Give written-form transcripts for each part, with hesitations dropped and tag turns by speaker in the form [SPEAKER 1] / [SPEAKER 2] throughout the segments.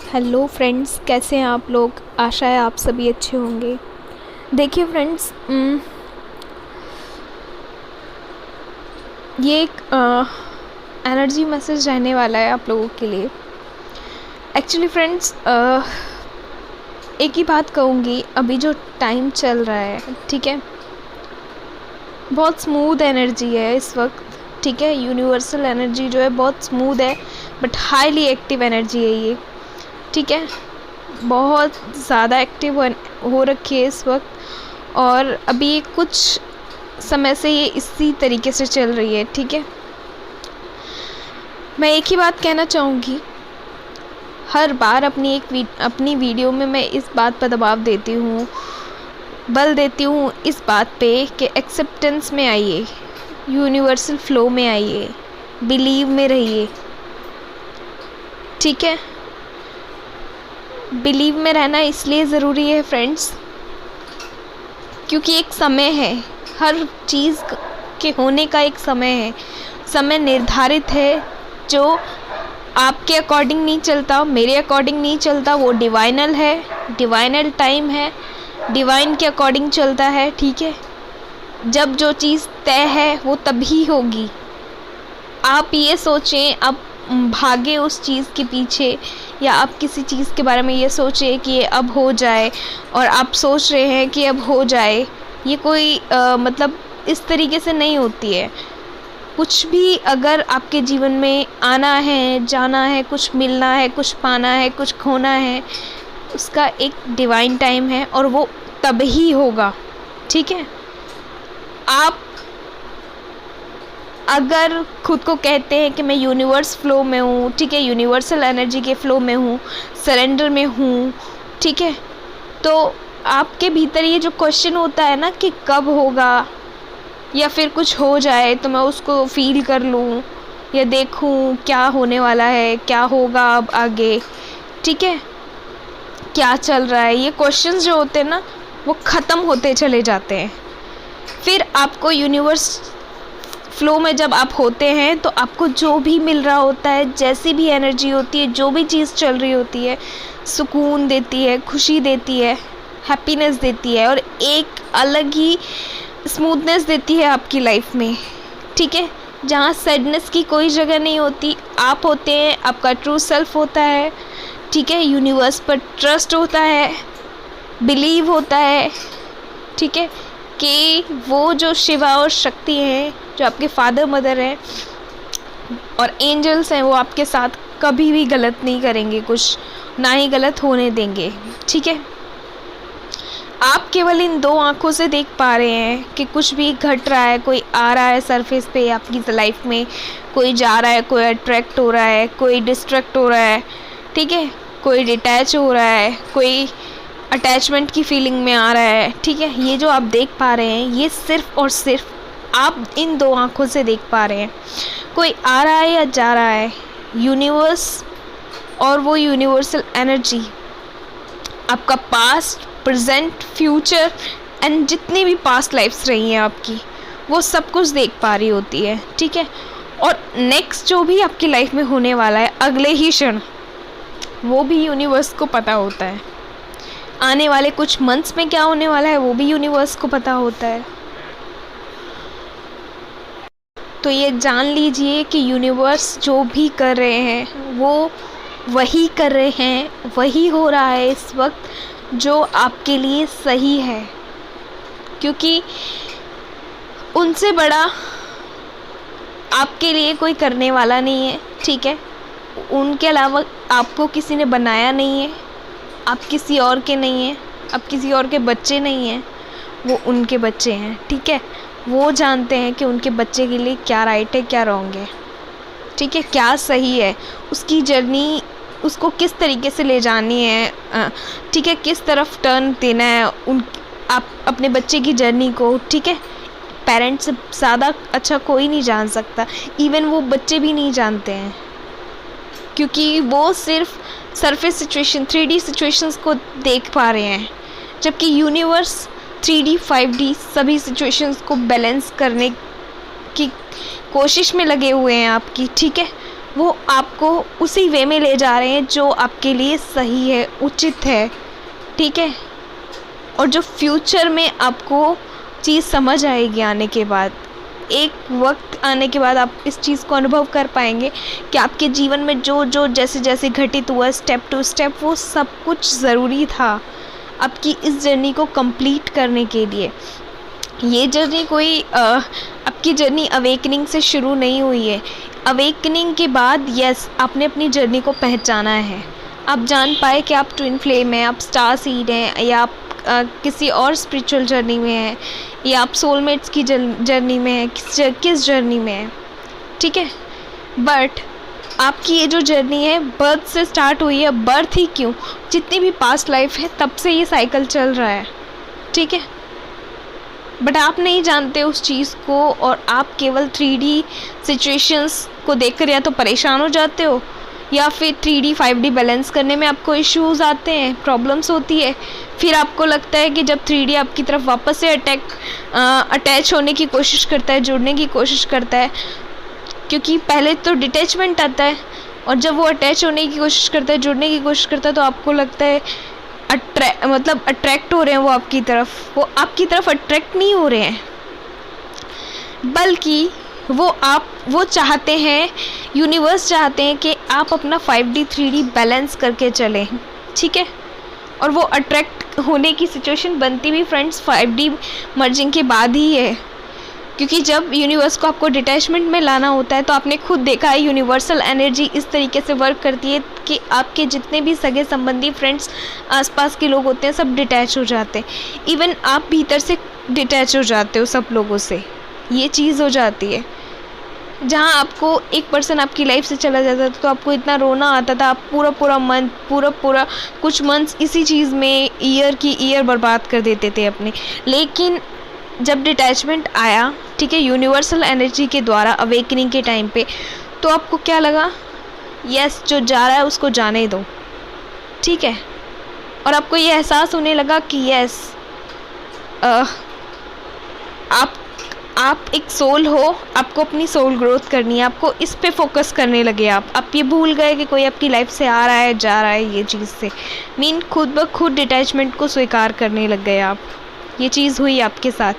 [SPEAKER 1] Hello friends, कैसे हैं आप लोग। आशा है आप सभी अच्छे होंगे। देखिए फ्रेंड्स, ये एक एनर्जी मैसेज रहने वाला है आप लोगों के लिए। एक्चुअली फ्रेंड्स, एक ही बात कहूँगी, अभी जो टाइम चल रहा है, ठीक है, बहुत स्मूथ एनर्जी है इस वक्त, ठीक है। यूनिवर्सल एनर्जी जो है बहुत स्मूथ है, बट हाईली एक्टिव एनर्जी है ये, ठीक है। बहुत ज़्यादा एक्टिव हो रखी है इस वक्त, और अभी कुछ समय से ये इसी तरीके से चल रही है, ठीक है। मैं एक ही बात कहना चाहूँगी, हर बार अपनी वीडियो में मैं इस बात पर दबाव देती हूँ, बल देती हूँ इस बात पे कि एक्सेप्टेंस में आइए, यूनिवर्सल फ्लो में आइए, बिलीव में रहिए, ठीक है। बिलीव में रहना इसलिए ज़रूरी है फ्रेंड्स, क्योंकि एक समय है, हर चीज़ के होने का एक समय है, समय निर्धारित है, जो आपके अकॉर्डिंग नहीं चलता, मेरे अकॉर्डिंग नहीं चलता, वो डिवाइनल है, डिवाइनल टाइम है, डिवाइन के अकॉर्डिंग चलता है, ठीक है। जब जो चीज़ तय है वो तभी होगी। आप ये सोचें, आप भागे उस चीज़ के पीछे, या आप किसी चीज़ के बारे में ये सोचें कि ये अब हो जाए, और आप सोच रहे हैं कि अब हो जाए, ये कोई मतलब इस तरीके से नहीं होती है। कुछ भी अगर आपके जीवन में आना है, जाना है, कुछ मिलना है, कुछ पाना है, कुछ खोना है, उसका एक डिवाइन टाइम है, और वो तभी होगा, ठीक है। आप अगर खुद को कहते हैं कि मैं यूनिवर्स फ्लो में हूँ, ठीक है, यूनिवर्सल एनर्जी के फ्लो में हूँ, सरेंडर में हूँ, ठीक है, तो आपके भीतर ये जो क्वेश्चन होता है ना कि कब होगा, या फिर कुछ हो जाए तो मैं उसको फील कर लूँ, या देखूँ क्या होने वाला है, क्या होगा अब आगे, ठीक है, क्या चल रहा है, ये क्वेश्चंस जो होते हैं ना, वो ख़त्म होते चले जाते हैं। फिर आपको यूनिवर्स फ्लो में जब आप होते हैं, तो आपको जो भी मिल रहा होता है, जैसी भी एनर्जी होती है, जो भी चीज़ चल रही होती है, सुकून देती है, खुशी देती है, हैप्पीनेस देती है, और एक अलग ही स्मूथनेस देती है आपकी लाइफ में, ठीक है। जहाँ सैडनेस की कोई जगह नहीं होती, आप होते हैं, आपका ट्रू सेल्फ होता है, ठीक है। यूनिवर्स पर ट्रस्ट होता है, बिलीव होता है, ठीक है, कि वो जो शिवा और शक्ति हैं, जो आपके फादर मदर हैं और एंजल्स हैं, वो आपके साथ कभी भी गलत नहीं करेंगे, कुछ ना ही गलत होने देंगे, ठीक है। आप केवल इन दो आँखों से देख पा रहे हैं कि कुछ भी घट रहा है, कोई आ रहा है सरफेस पे आपकी लाइफ में, कोई जा रहा है, कोई अट्रैक्ट हो रहा है, कोई डिस्ट्रैक्ट हो रहा है, ठीक है, कोई डिटैच हो रहा है, कोई अटैचमेंट की फीलिंग में आ रहा है, ठीक है। ये जो आप देख पा रहे हैं, ये सिर्फ़ और सिर्फ आप इन दो आँखों से देख पा रहे हैं। कोई आ रहा है या जा रहा है, यूनिवर्स और वो यूनिवर्सल एनर्जी आपका पास्ट, प्रेजेंट, फ्यूचर एंड जितनी भी पास्ट लाइफ्स रही हैं आपकी, वो सब कुछ देख पा रही होती है, ठीक है। और नेक्स्ट जो भी आपकी लाइफ में होने वाला है अगले ही क्षण, वो भी यूनिवर्स को पता होता है। आने वाले कुछ मंथ्स में क्या होने वाला है, वो भी यूनिवर्स को पता होता है। तो ये जान लीजिए कि यूनिवर्स जो भी कर रहे हैं, वो वही कर रहे हैं, वही हो रहा है इस वक्त जो आपके लिए सही है, क्योंकि उनसे बड़ा आपके लिए कोई करने वाला नहीं है, ठीक है। उनके अलावा आपको किसी ने बनाया नहीं है, आप किसी और के नहीं हैं, आप किसी और के बच्चे नहीं हैं, वो उनके बच्चे हैं, ठीक है। वो जानते हैं कि उनके बच्चे के लिए क्या राइट है, क्या रॉन्ग है, ठीक है, क्या सही है, उसकी जर्नी उसको किस तरीके से ले जानी है, ठीक है, किस तरफ टर्न देना है आप अपने बच्चे की जर्नी को, ठीक है। पेरेंट्स से ज़्यादा अच्छा कोई नहीं जान सकता, इवन वो बच्चे भी नहीं जानते हैं, क्योंकि वो सिर्फ सरफेस सिचुएशन, 3D सिचुएशंस को देख पा रहे हैं, जबकि यूनिवर्स 3D 5D सभी सिचुएशंस को बैलेंस करने की कोशिश में लगे हुए हैं आपकी, ठीक है। वो आपको उसी वे में ले जा रहे हैं जो आपके लिए सही है, उचित है, ठीक है। और जो फ्यूचर में आपको चीज़ समझ आएगी आने के बाद, एक वक्त आने के बाद आप इस चीज़ को अनुभव कर पाएंगे कि आपके जीवन में जो जो जैसे जैसे घटित हुआ स्टेप टू स्टेप, वो सब कुछ ज़रूरी था आपकी इस जर्नी को कंप्लीट करने के लिए। ये जर्नी कोई आपकी जर्नी अवेकनिंग से शुरू नहीं हुई है। अवेकनिंग के बाद यस, आपने अपनी जर्नी को पहचाना है। आप जान पाए कि आप ट्विन फ्लेम हैं, आप स्टार सीड हैं, या आप किसी और स्पिरिचुअल जर्नी में है, या आप सोलमेट्स की जर्नी में है, किस जर्नी में है, ठीक है। बट आपकी ये जो जर्नी है बर्थ से स्टार्ट हुई है। बर्थ ही क्यों, जितनी भी पास्ट लाइफ है तब से ये साइकिल चल रहा है, ठीक है। बट आप नहीं जानते उस चीज़ को, और आप केवल 3D सिचुएशंस को देखकर या तो परेशान हो जाते हो, या फिर 3D 5D बैलेंस करने में आपको इश्यूज आते हैं, प्रॉब्लम्स होती है। फिर आपको लगता है कि जब 3D आपकी तरफ वापस से अटैच होने की कोशिश करता है, जुड़ने की कोशिश करता है, क्योंकि पहले तो डिटैचमेंट आता है, और जब वो अटैच होने की कोशिश करता है, जुड़ने की कोशिश करता है, तो आपको लगता है अट्रैक्ट हो रहे हैं वो आपकी तरफ। वो आपकी तरफ अट्रैक्ट नहीं हो रहे हैं, बल्कि वो चाहते हैं, यूनिवर्स चाहते हैं कि आप अपना 5D 3D बैलेंस करके चलें, ठीक है। और वो अट्रैक्ट होने की सिचुएशन बनती भी फ्रेंड्स 5D मर्जिंग के बाद ही है, क्योंकि जब यूनिवर्स को आपको डिटैचमेंट में लाना होता है, तो आपने खुद देखा है यूनिवर्सल एनर्जी इस तरीके से वर्क करती है कि आपके जितने भी सगे संबंधी, फ्रेंड्स, आसपास के लोग होते हैं, सब डिटैच हो जाते हैं। इवन आप भीतर से डिटैच हो जाते हो सब लोगों से, ये चीज़ हो जाती है। जहाँ आपको एक पर्सन आपकी लाइफ से चला जाता था तो आपको इतना रोना आता था, आप पूरा कुछ मंथ्स इसी चीज़ में ईयर बर्बाद कर देते थे अपने। लेकिन जब डिटैचमेंट आया, ठीक है, यूनिवर्सल एनर्जी के द्वारा अवेकनिंग के टाइम पे, तो आपको क्या लगा, यस, जो जा रहा है उसको जाने दो, ठीक है। और आपको ये एहसास होने लगा कि यस, आप एक सोल हो, आपको अपनी सोल ग्रोथ करनी है, आपको इस पे फोकस करने लगे। आप ये भूल गए कि कोई आपकी लाइफ से आ रहा है, जा रहा है, ये चीज़ से खुद ब खुद डिटैचमेंट को स्वीकार करने लग गए आप। ये चीज़ हुई आपके साथ।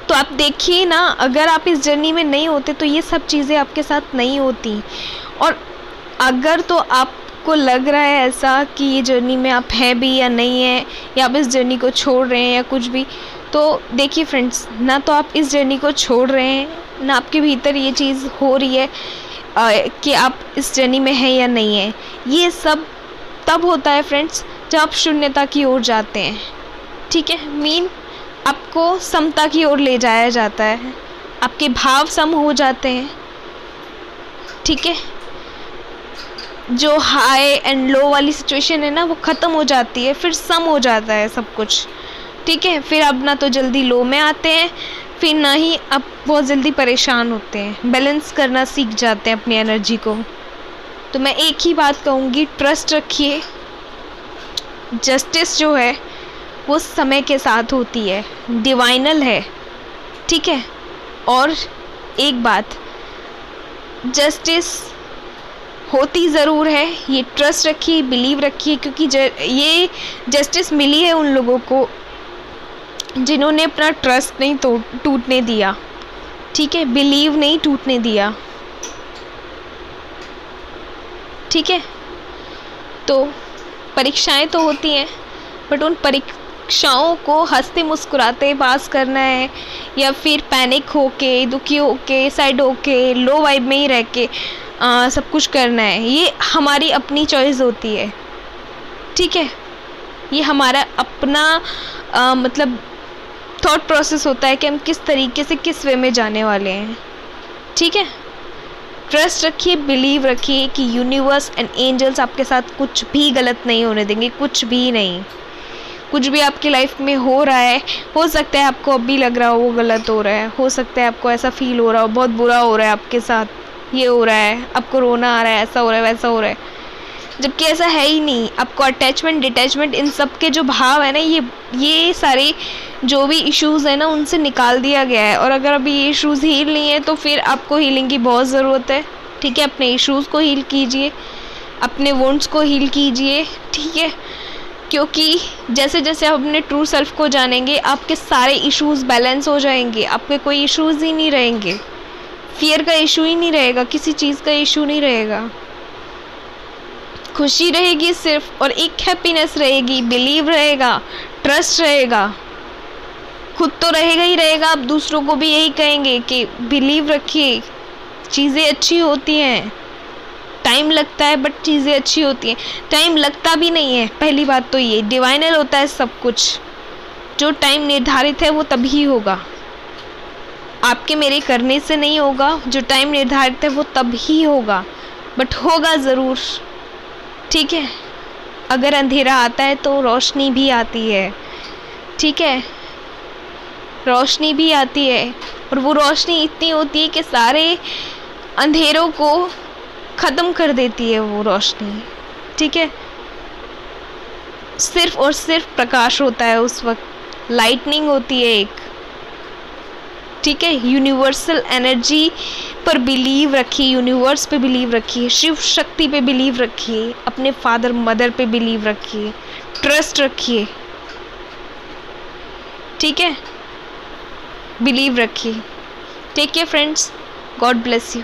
[SPEAKER 1] तो आप देखिए ना, अगर आप इस जर्नी में नहीं होते तो ये सब चीज़ें आपके साथ नहीं होती। और अगर तो आपको लग रहा है ऐसा कि ये जर्नी में आप हैं भी या नहीं हैं, या आप इस जर्नी को छोड़ रहे हैं या कुछ भी, तो देखिए फ्रेंड्स, ना तो आप इस जर्नी को छोड़ रहे हैं, ना आपके भीतर ये चीज़ हो रही है कि आप इस जर्नी में हैं या नहीं हैं। ये सब तब होता है फ्रेंड्स जब आप शून्यता की ओर जाते हैं, ठीक है। आपको समता की ओर ले जाया जाता है, आपके भाव सम हो जाते हैं, ठीक है। जो हाई एंड लो वाली सिचुएशन है ना, वो ख़त्म हो जाती है, फिर सम हो जाता है सब कुछ, ठीक है। फिर अब ना तो जल्दी लो में आते हैं, फिर ना ही अब बहुत जल्दी परेशान होते हैं, बैलेंस करना सीख जाते हैं अपनी एनर्जी को। तो मैं एक ही बात कहूँगी, ट्रस्ट रखिए। जस्टिस जो है वो समय के साथ होती है, डिवाइनल है, ठीक है। और एक बात, जस्टिस होती ज़रूर है, ये ट्रस्ट रखिए, बिलीव रखिए, क्योंकि ये जस्टिस मिली है उन लोगों को जिन्होंने अपना ट्रस्ट नहीं टूटने दिया, ठीक है, बिलीव नहीं टूटने दिया, ठीक है। तो परीक्षाएं तो होती हैं, बट उन परीक्षाओं को हंसते मुस्कुराते पास करना है, या फिर पैनिक होके, दुखी होके, सैड होके, लो वाइब में ही रह के सब कुछ करना है, ये हमारी अपनी चॉइस होती है, ठीक है। ये हमारा अपना मतलब थॉट प्रोसेस होता है कि हम किस तरीके से, किस वे में जाने वाले हैं, ठीक है। ट्रस्ट रखिए, बिलीव रखिए कि यूनिवर्स एंड एंजल्स आपके साथ कुछ भी गलत नहीं होने देंगे, कुछ भी नहीं। कुछ भी आपकी लाइफ में हो रहा है, हो सकता है आपको अभी लग रहा हो वो गलत हो रहा है, हो सकता है आपको ऐसा फील हो रहा हो बहुत बुरा हो रहा है आपके साथ, ये हो रहा है, आपको रोना आ रहा है, ऐसा हो रहा है, वैसा हो रहा है, जबकि ऐसा है ही नहीं। आपको अटैचमेंट, डिटैचमेंट, इन सब के जो भाव है ना, ये सारे जो भी इश्यूज़ है ना, उनसे निकाल दिया गया है। और अगर अभी ये इश्यूज़ हील नहीं है तो फिर आपको हीलिंग की बहुत ज़रूरत है, ठीक है, अपने इश्यूज़ को हील कीजिए, अपने वुंड्स को हील कीजिए, ठीक है, क्योंकि जैसे जैसे आप अपने ट्रू सेल्फ को जानेंगे आपके सारे इश्यूज़ बैलेंस हो जाएंगे, आपके कोई इश्यूज़ ही नहीं रहेंगे, फियर का इशू ही नहीं रहेगा, किसी चीज़ का इशू नहीं रहेगा, खुशी रहेगी सिर्फ, और एक हैप्पीनेस रहेगी, बिलीव रहेगा, ट्रस्ट रहेगा, खुद तो रहेगा ही रहेगा, आप दूसरों को भी यही कहेंगे कि बिलीव रखिए, चीज़ें अच्छी होती हैं, टाइम लगता है बट चीज़ें अच्छी होती हैं। टाइम लगता भी नहीं है, पहली बात तो ये डिवाइनल होता है सब कुछ, जो टाइम निर्धारित है वो तभी होगा, आपके मेरे करने से नहीं होगा, जो टाइम निर्धारित है वो तभी होगा, बट होगा ज़रूर, ठीक है। अगर अंधेरा आता है तो रोशनी भी आती है, ठीक है, रोशनी भी आती है, और वो रोशनी इतनी होती है कि सारे अंधेरों को ख़त्म कर देती है वो रोशनी, ठीक है। सिर्फ और सिर्फ प्रकाश होता है उस वक्त, लाइटनिंग होती है एक, ठीक है। यूनिवर्सल एनर्जी पर बिलीव रखिए, यूनिवर्स पे बिलीव रखिए, शिव शक्ति पे बिलीव रखिए, अपने फादर मदर पे बिलीव रखिए, ट्रस्ट रखिए, ठीक है, बिलीव रखिए। Take care friends, God bless you.